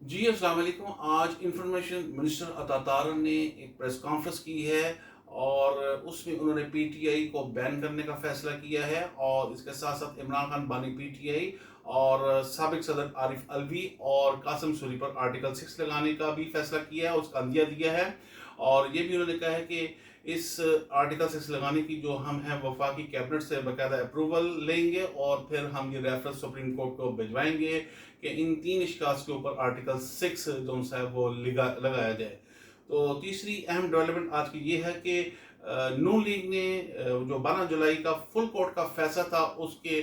जी अस्सलाम वालेकुम। आज इंफॉर्मेशन मिनिस्टर अता तारर ने एक प्रेस कॉन्फ्रेंस की है और उसमें उन्होंने पीटीआई को बैन करने का फैसला किया है और इसके साथ साथ इमरान खान बानी पीटीआई और साबिक सदर आरिफ अलवी और कासिम सूरी पर आर्टिकल 6 लगाने का भी फैसला किया है, उसका अंदिया दिया है। और ये भी उन्होंने कहा है कि इस आर्टिकल 6 लगाने की जो हम हैं वफाकी कैबिनेट से बाकायदा अप्रूवल लेंगे और फिर हम ये रेफरेंस सुप्रीम कोर्ट को भिजवाएंगे कि इन तीन इश्कास के ऊपर आर्टिकल 6 जो है वो लगाया जाए। तो तीसरी अहम डेवलपमेंट आज की ये है कि नून लीग ने जो 12 जुलाई का फुल कोर्ट का फैसला था उसके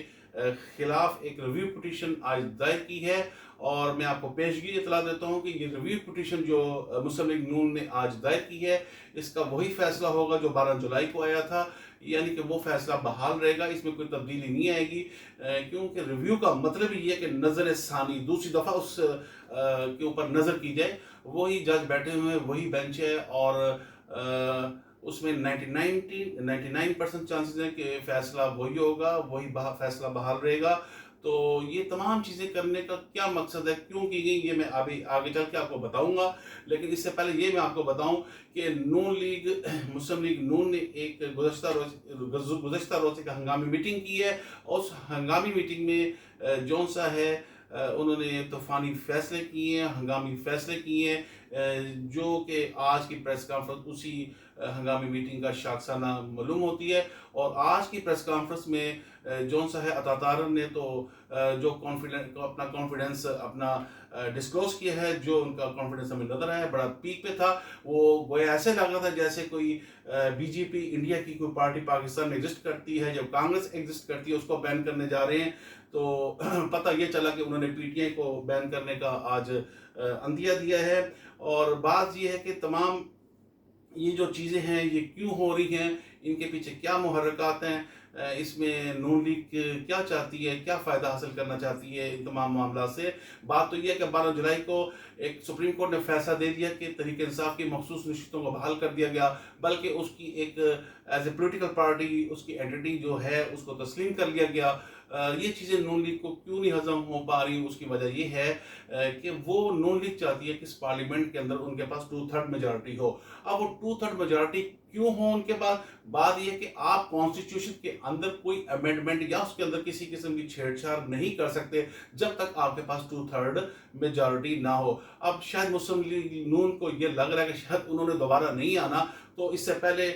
खिलाफ एक रिव्यू पिटीशन आज दायर की है। और मैं आपको पेशगी इतला देता हूँ कि ये रिव्यू पिटीशन जो मुस्लिम लीग नून ने आज दायर की है, इसका वही फैसला होगा जो 12 जुलाई को आया था, यानी कि वो फैसला बहाल रहेगा, इसमें कोई तब्दीली नहीं आएगी। क्योंकि रिव्यू का मतलब ही है कि नज़र सानी दूसरी दफ़ा उस के ऊपर नज़र की जाए। वही जज बैठे हुए हैं, वही बेंच है और उसमें 99% चांसेस हैं कि फैसला वही होगा, वही फैसला बहाल रहेगा। तो ये तमाम चीज़ें करने का क्या मकसद है, क्यों की गई, ये मैं अभी आगे चल के आपको बताऊंगा। लेकिन इससे पहले ये मैं आपको बताऊं कि नून लीग मुस्लिम लीग नून ने एक गुज़श्ता रोज़ एक हंगामी मीटिंग की है। उस हंगामी मीटिंग में जौन सा है उन्होंने तूफ़ानी फैसले किए हैं, हंगामी फैसले किए हैं, जो कि आज की प्रेस कॉन्फ्रेंस उसी हंगामी मीटिंग का शाखसाना मालूम होती है। और आज की प्रेस कॉन्फ्रेंस में जौन सा है अता तारर ने तो जो अपना कॉन्फिडेंस अपना डिस्क्लोज किया है, जो उनका कॉन्फिडेंस हमें नजर आया बड़ा पीक पे था। वो गोया ऐसे लग रहा था जैसे कोई बीजेपी इंडिया की कोई पार्टी पाकिस्तान में एग्जिस्ट करती है, जब कांग्रेस एग्जिस्ट करती है उसको बैन करने जा रहे हैं। तो पता ये चला कि उन्होंने पीटीआई को बैन करने का आज अंदिया दिया है। और बात ये है कि तमाम ये जो चीज़ें हैं ये क्यों हो रही हैं, इनके पीछे क्या मुहर्रिकात हैं, इसमें नून लीग क्या चाहती है, क्या फ़ायदा हासिल करना चाहती है इन तमाम मामला से। बात तो ये है कि 12 जुलाई को एक सुप्रीम कोर्ट ने फैसला दे दिया कि तहरीक इंसाफ की मखसूस नशिस्तों को बहाल कर दिया गया, बल्कि उसकी एक एज ए पोलिटिकल पार्टी उसकी एंटिटी जो है उसको तस्लीम कर लिया गया। ये चीज़ें नून लीग को क्यों नहीं हजम हो पा रही, उसकी वजह ये है कि वो नून लीग चाहती है कि इस पार्लियामेंट के अंदर उनके पास 2/3 मेजॉरिटी हो। अब वो 2/3 मेजॉरिटी क्यों हो उनके पास, बात यह है कि आप कॉन्स्टिट्यूशन के अंदर कोई अमेंडमेंट या उसके अंदर किसी किस्म की छेड़छाड़ नहीं कर सकते जब तक आपके पास 2/3 मेजॉरिटी ना हो। अब शायद मुस्लिम लीग नून को ये लग रहा है कि शायद उन्होंने दोबारा नहीं आना, तो इससे पहले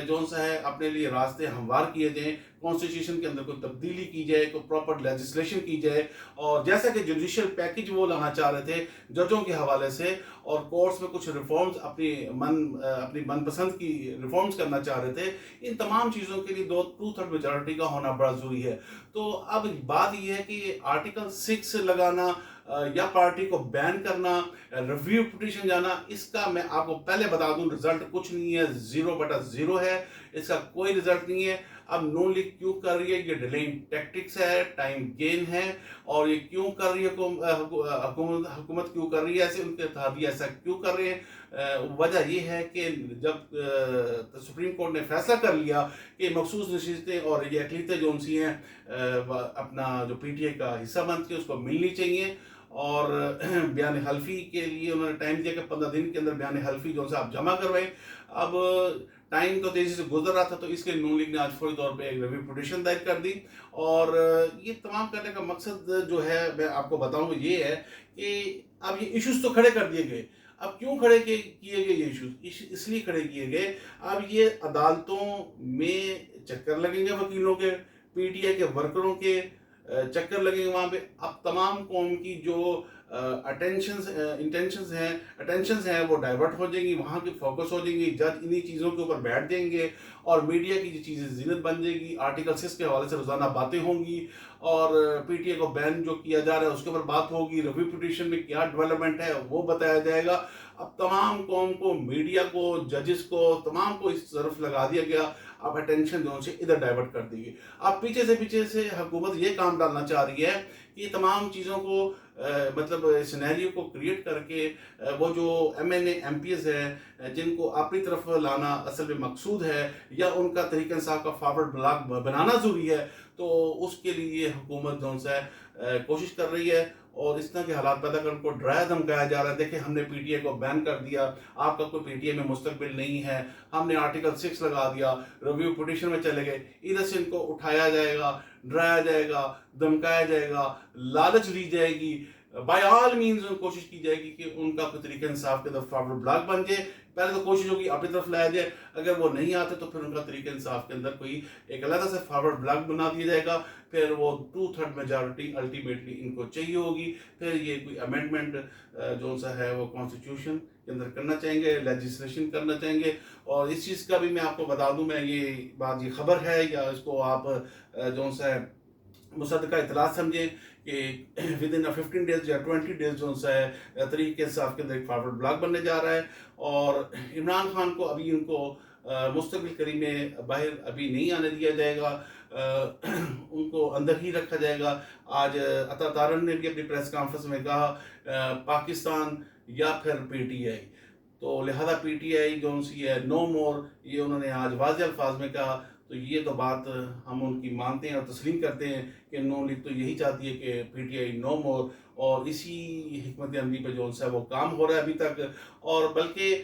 जो सा है अपने लिए रास्ते हमवार किए जाएं, कॉन्स्टिट्यूशन के अंदर कोई तब्दीली की जाए, कोई प्रॉपर लेजिस्लेशन की जाए। और जैसा कि जुडिशियल पैकेज वो लाना चाह रहे थे जजों के हवाले से, और कोर्ट्स में कुछ रिफॉर्म्स अपनी मनपसंद की रिफॉर्म्स करना चाह रहे थे, इन तमाम चीज़ों के लिए 2/3 मेजॉरिटी का होना बड़ा ज़रूरी है। तो अब बात यह है कि आर्टिकल 6 लगाना या पार्टी को बैन करना, रिव्यू पिटीशन जाना, इसका मैं आपको पहले बता दूं रिजल्ट कुछ नहीं है, 0/0 है, इसका कोई रिजल्ट नहीं है। अब नून लीग क्यों कर रही है, ये डिलेइंग टैक्टिक्स है, टाइम गेन है। और ये क्यों कर रही है हुकूमत क्यों कर रही है ऐसे, उनके तहत ऐसा क्यों कर रहे हैं, वजह ये है कि जब सुप्रीम कोर्ट ने फैसला कर लिया कि मखसूस नशिस्तें और ये अकलीतें जो उनसी हैं अपना जो पीटीआई का हिस्सा बनती है उसको मिलनी चाहिए। और बयान हल्फी के लिए उन्होंने टाइम दिया कि 15 दिन के अंदर बयान हल्फी जो आप जमा करवाएं। अब टाइम तो तेजी से गुजर रहा था, तो इसके नून लीग ने आज फौरी तौर पे एक रिव्यू पिटीशन दायर कर दी। और ये तमाम करने का मकसद जो है मैं आपको बताऊंगा ये है कि अब ये इश्यूज तो खड़े कर दिए गए। अब क्यों खड़े किए गए ये इश्यूज, इसलिए खड़े किए गए अब ये अदालतों में चक्कर लगेंगे, वकीलों के, पीटीआई के वर्करों के चक्कर लगेंगे वहाँ पे। अब तमाम कौम की जो अटेंशंस हैं वो डाइवर्ट हो जाएंगी, वहाँ की फोकस हो जाएंगी, जज इन्हीं चीज़ों के ऊपर बैठ जाएंगे और मीडिया की जो चीज़ें जीनत बन जाएगी। आर्टिकल 6 के हवाले से रोज़ाना बातें होंगी और पीटीआई को बैन जो किया जा रहा है उसके ऊपर बात होगी, रिव्यू पिटीशन में क्या डेवलपमेंट है वो बताया जाएगा। अब तमाम कौम को, मीडिया को, जजेस को, तमाम को इस तरफ लगा दिया गया। अब अटेंशन जो से इधर डाइवर्ट कर दी गई। अब पीछे से हुकूमत ये काम डालना चाह रही है कि तमाम चीज़ों को मतलब सिनेरियो को क्रिएट करके वो जो एमएनए एमपीएस है जिनको अपनी तरफ लाना असल में मकसूद है या उनका तरीके इंसाफ का फॉरवर्ड ब्लॉक बनाना ज़रूरी है, तो उसके लिए हुकूमत जो है कोशिश कर रही है। اور اس طرح کے حالات پیدا کر ان کو ڈرایا دھمکایا جا رہا ہے. دیکھیں ہم نے پی ٹی آئی کو بین کر دیا, آپ کا کوئی پی ٹی آئی میں مستقبل نہیں ہے, ہم نے آرٹیکل 6 لگا دیا, ریویو پٹیشن میں چلے گئے. ادھر سے ان کو اٹھایا جائے گا, ڈرایا جائے گا, دھمکایا جائے گا, لالچ دی جائے گی. بائی آل مینز کوشش کی جائے گی کہ ان کا کوئی طریقہ انصاف کے طرف فارورڈ بلاک بن جائے. پہلے تو کوشش ہوگی اپنی طرف لایا جائے, اگر وہ نہیں آتے تو پھر ان کا طریقہ انصاف کے اندر کوئی ایک علیحدہ سے فارورڈ بلاک بنا دیا جائے گا. پھر وہ 2/3 میجارٹی الٹیمیٹلی ان کو چاہیے ہوگی. پھر یہ کوئی امینڈمنٹ جو سا ہے وہ کانسٹیٹیوشن کے اندر کرنا چاہیں گے, لیجسلیشن کرنا چاہیں گے. اور اس چیز کا بھی میں آپ کو بتا دوں, میں یہ بات, یہ خبر ہے یا اس کو آپ جو سا ہے مصدقہ اطلاع سمجھیں کہ ود ان 15 days یا 20 days جو سا ہے طریقے انصاف کے اندر ایک فارورڈ بلاک بننے جا رہا ہے. اور عمران خان کو ابھی ان کو مستقبل قریب میں باہر ابھی نہیں آنے دیا جائے گا, ان کو اندر ہی رکھا جائے گا. آج عطا تارن نے بھی اپنی پریس کانفرنس میں کہا پاکستان یا پھر پی ٹی آئی, تو لہذا پی ٹی آئی جو سی ہے نو مور, یہ انہوں نے آج واضح الفاظ میں کہا. تو یہ تو بات ہم ان کی مانتے ہیں اور تسلیم کرتے ہیں کہ نو لیگ تو یہی چاہتی ہے کہ پی ٹی آئی نو مور, اور اسی حکمت عملی پہ جو سا وہ کام ہو رہا ہے ابھی تک. اور بلکہ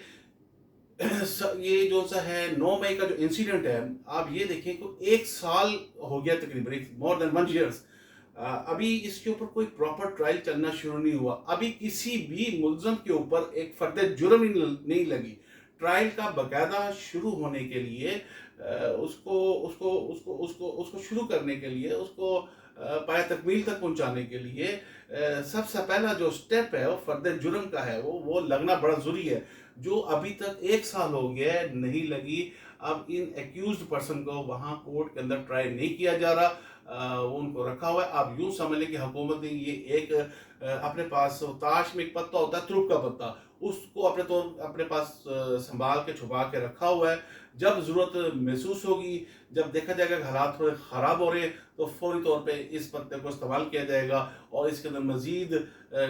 یہ جو سا ہے 9 مئی کا جو انسیڈنٹ ہے, آپ یہ دیکھیں کہ 1 سال ہو گیا تقریباً, مور دین 1 years, ابھی اس کے اوپر کوئی پراپر ٹرائل چلنا شروع نہیں ہوا. ابھی کسی بھی ملزم کے اوپر ایک فرد جرم ہی نہیں لگی. ٹرائل کا باقاعدہ شروع ہونے کے لیے اس کو شروع کرنے کے لیے, اس کو پایہ تکمیل تک پہنچانے کے لیے سب سے پہلا جو سٹیپ ہے وہ فرد جرم کا ہے, وہ لگنا بڑا ضروری ہے, جو ابھی تک 1 سال ہو گیا ہے نہیں لگی. اب ان ایکیوزڈ پرسن کو وہاں کورٹ کے اندر ٹرائی نہیں کیا جا رہا, وہ ان کو رکھا ہوا ہے. آپ یوں سمجھ لیں کہ حکومت نے یہ ایک اپنے پاس, تاش میں ایک پتا ہوتا ہے ترپ کا پتا, اس کو اپنے پاس سنبھال کے چھپا کے رکھا ہوا ہے. جب ضرورت محسوس ہوگی, جب دیکھا جائے گا کہ حالات تھوڑے خراب ہو رہے ہیں, تو فوری طور پہ اس پتے کو استعمال کیا جائے گا, اور اس کے اندر مزید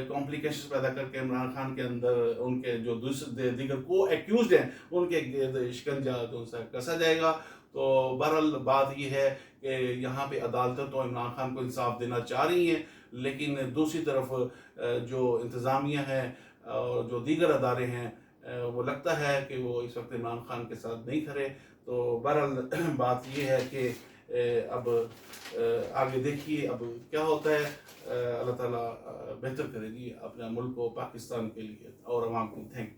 کمپلیکیشن پیدا کر کے عمران خان کے اندر ان کے جو دیگر کو ایکیوزڈ ہیں ان کے گرد شکنجہ جو کسا جائے گا. تو بہرحال بات یہ ہے کہ یہاں پہ عدالتیں تو عمران خان کو انصاف دینا چاہ رہی ہیں, لیکن دوسری طرف جو انتظامیہ ہے اور جو دیگر ادارے ہیں, وہ لگتا ہے کہ وہ اس وقت عمران خان کے ساتھ نہیں کھڑے. تو بہرحال بات یہ ہے کہ اب آگے دیکھیے اب کیا ہوتا ہے. اللہ تعالیٰ بہتر کرے گی اپنے ملک کو, پاکستان کے لیے اور عوام کو. Thank you.